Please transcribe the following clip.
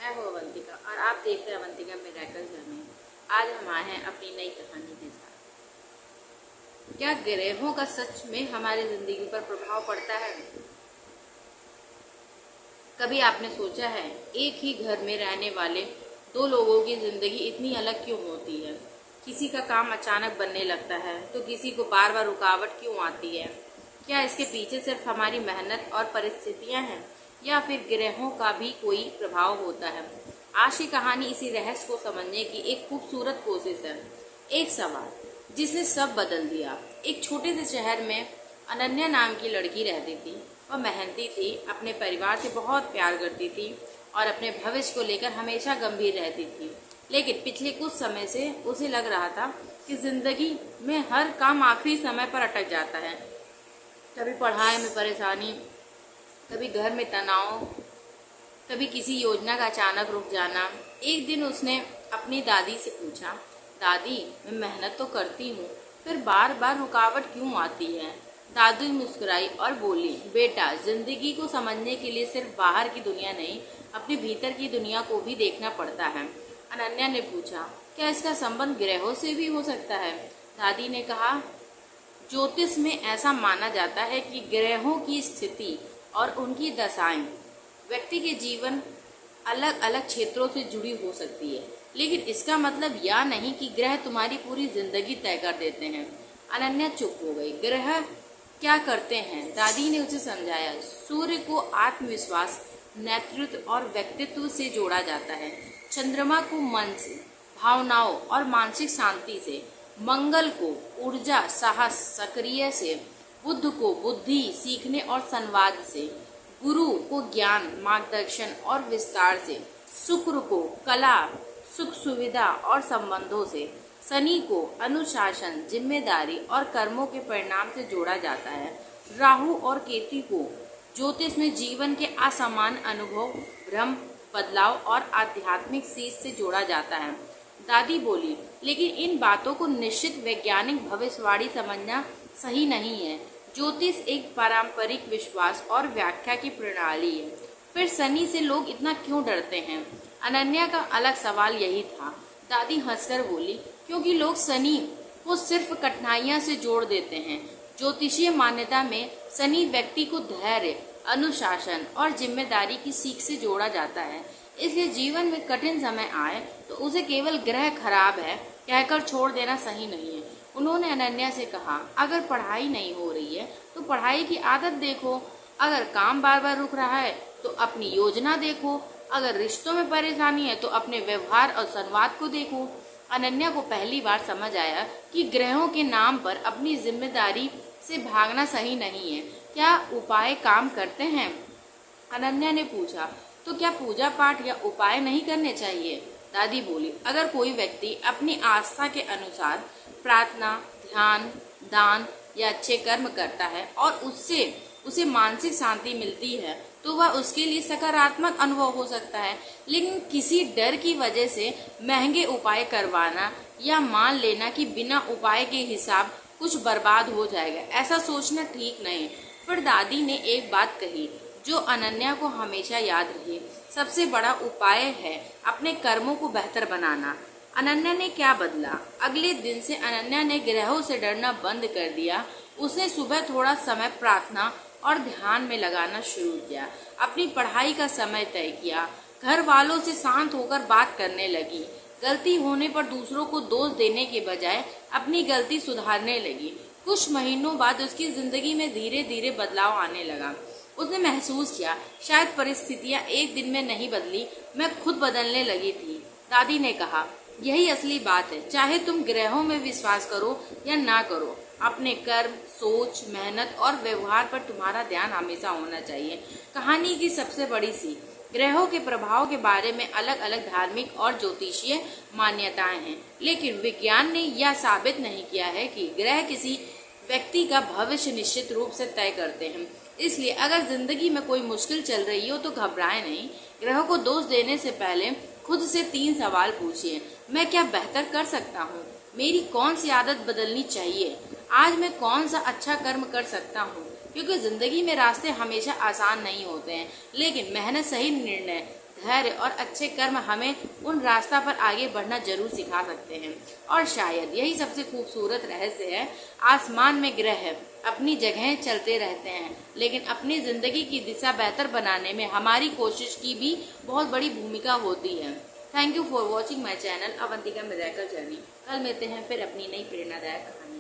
मैं हूँ अवंतिका और आप देख रहे हैं अवंतिका मिरेकल जर्नी। आज हम आए हैं अपनी नई कहानी के साथ। क्या ग्रहों का सच में हमारी जिंदगी पर प्रभाव पड़ता है? कभी आपने सोचा है एक ही घर में रहने वाले दो लोगों की जिंदगी इतनी अलग क्यों होती है? किसी का काम अचानक बनने लगता है तो किसी को बार बार रुकावट क्यों आती है? क्या इसके पीछे सिर्फ हमारी मेहनत और परिस्थितियां हैं या फिर ग्रहों का भी कोई प्रभाव होता है? आज की कहानी इसी रहस्य को समझने की एक खूबसूरत कोशिश है। एक सवाल जिसने सब बदल दिया। एक छोटे से शहर में अनन्या नाम की लड़की रहती थी। वह मेहनती थी, अपने परिवार से बहुत प्यार करती थी और अपने भविष्य को लेकर हमेशा गंभीर रहती थी। लेकिन पिछले कुछ समय से उसे लग रहा था कि जिंदगी में हर काम आखिरी समय पर अटक जाता है। कभी पढ़ाई में परेशानी, कभी घर में तनाव, कभी किसी योजना का अचानक रुक जाना। एक दिन उसने अपनी दादी से पूछा, दादी मैं मेहनत तो करती हूँ, फिर बार बार रुकावट क्यों आती है? दादी मुस्कुराई और बोली, बेटा जिंदगी को समझने के लिए सिर्फ बाहर की दुनिया नहीं, अपने भीतर की दुनिया को भी देखना पड़ता है। अनन्या ने पूछा, क्या इसका संबंध ग्रहों से भी हो सकता है? दादी ने कहा, ज्योतिष में ऐसा माना जाता है कि ग्रहों की स्थिति और उनकी दशाएं व्यक्ति के जीवन अलग अलग क्षेत्रों से जुड़ी हो सकती है, लेकिन इसका मतलब यह नहीं कि ग्रह तुम्हारी पूरी जिंदगी तय कर देते हैं। अनन्या चुप हो गई। ग्रह क्या करते हैं? दादी ने उसे समझाया, सूर्य को आत्मविश्वास, नेतृत्व और व्यक्तित्व से जोड़ा जाता है। चंद्रमा को मन से, भावनाओं और मानसिक शांति से, मंगल को ऊर्जा, साहस, सक्रिय से, बुध को बुद्धि, सीखने और संवाद से, गुरु को ज्ञान, मार्गदर्शन और विस्तार से, शुक्र को कला, सुख सुविधा और संबंधों से, शनि को अनुशासन, जिम्मेदारी और कर्मों के परिणाम से जोड़ा जाता है। राहु और केतु को ज्योतिष में जीवन के असामान्य अनुभव, भ्रम, बदलाव और आध्यात्मिक सीख से जोड़ा जाता है। दादी बोली, लेकिन इन बातों को निश्चित वैज्ञानिक भविष्यवाणी समझना सही नहीं है। ज्योतिष एक पारंपरिक विश्वास और व्याख्या की प्रणाली है। फिर शनि से लोग इतना क्यों डरते हैं? अनन्या का अलग सवाल यही था। दादी हंसकर बोली, क्योंकि लोग शनि को सिर्फ कठिनाइयां से जोड़ देते हैं। ज्योतिषीय मान्यता में शनि व्यक्ति को धैर्य, अनुशासन और जिम्मेदारी की सीख से जोड़ा जाता है। इसलिए जीवन में कठिन समय आए तो उसे केवल ग्रह खराब है कहकर छोड़ देना सही नहीं है। उन्होंने अनन्या से कहा, अगर पढ़ाई नहीं हो रही है तो पढ़ाई की आदत देखो, अगर काम बार बार रुक रहा है तो अपनी योजना देखो, अगर रिश्तों में परेशानी है तो अपने व्यवहार और संवाद को देखो। अनन्या को पहली बार समझ आया कि ग्रहों के नाम पर अपनी जिम्मेदारी से भागना सही नहीं है। क्या उपाय काम करते हैं? अनन्या ने पूछा, तो क्या पूजा पाठ या उपाय नहीं करने चाहिए? दादी बोली, अगर कोई व्यक्ति अपनी आस्था के अनुसार प्रार्थना, ध्यान, दान या अच्छे कर्म करता है और उससे उसे मानसिक शांति मिलती है तो वह उसके लिए सकारात्मक अनुभव हो सकता है। लेकिन किसी डर की वजह से महंगे उपाय करवाना या मान लेना कि बिना उपाय के हिसाब कुछ बर्बाद हो जाएगा, ऐसा सोचना ठीक नहीं। फिर दादी ने एक बात कही जो अनन्या को हमेशा याद रही, सबसे बड़ा उपाय है अपने कर्मों को बेहतर बनाना। अनन्या ने क्या बदला? अगले दिन से अनन्या ने ग्रहों से डरना बंद कर दिया। उसने सुबह थोड़ा समय प्रार्थना और ध्यान में लगाना शुरू किया, अपनी पढ़ाई का समय तय किया, घर वालों से शांत होकर बात करने लगी, गलती होने पर दूसरों को दोष देने के बजाय अपनी गलती सुधारने लगी। कुछ महीनों बाद उसकी जिंदगी में धीरे धीरे बदलाव आने लगा। उसने महसूस किया, शायद परिस्थितियां एक दिन में नहीं बदली, मैं खुद बदलने लगी थी। दादी ने कहा, यही असली बात है, चाहे तुम ग्रहों में विश्वास करो या ना करो, अपने कर्म, सोच, मेहनत और व्यवहार पर तुम्हारा ध्यान हमेशा होना चाहिए। कहानी की सबसे बड़ी सीख, ग्रहों के प्रभाव के बारे में अलग अलग धार्मिक और ज्योतिषीय मान्यताएं हैं, लेकिन विज्ञान ने यह साबित नहीं किया है कि ग्रह किसी व्यक्ति का भविष्य निश्चित रूप से तय करते हैं। इसलिए अगर जिंदगी में कोई मुश्किल चल रही हो तो घबराएं नहीं। ग्रहों को दोष देने से पहले खुद से 3 सवाल पूछिए, मैं क्या बेहतर कर सकता हूँ? मेरी कौन सी आदत बदलनी चाहिए? आज मैं कौन सा अच्छा कर्म कर सकता हूँ? क्योंकि जिंदगी में रास्ते हमेशा आसान नहीं होते हैं, लेकिन मेहनत, सही निर्णय, धैर्य और अच्छे कर्म हमें उन रास्ता पर आगे बढ़ना जरूर सिखा सकते हैं। और शायद यही सबसे खूबसूरत रहस्य है। आसमान में ग्रह अपनी जगह चलते रहते हैं, लेकिन अपनी जिंदगी की दिशा बेहतर बनाने में हमारी कोशिश की भी बहुत बड़ी भूमिका होती है। Thank you for watching my channel Avantika miracle journey. कल मिलते हैं फिर अपनी नई प्रेरणादायक कहानी।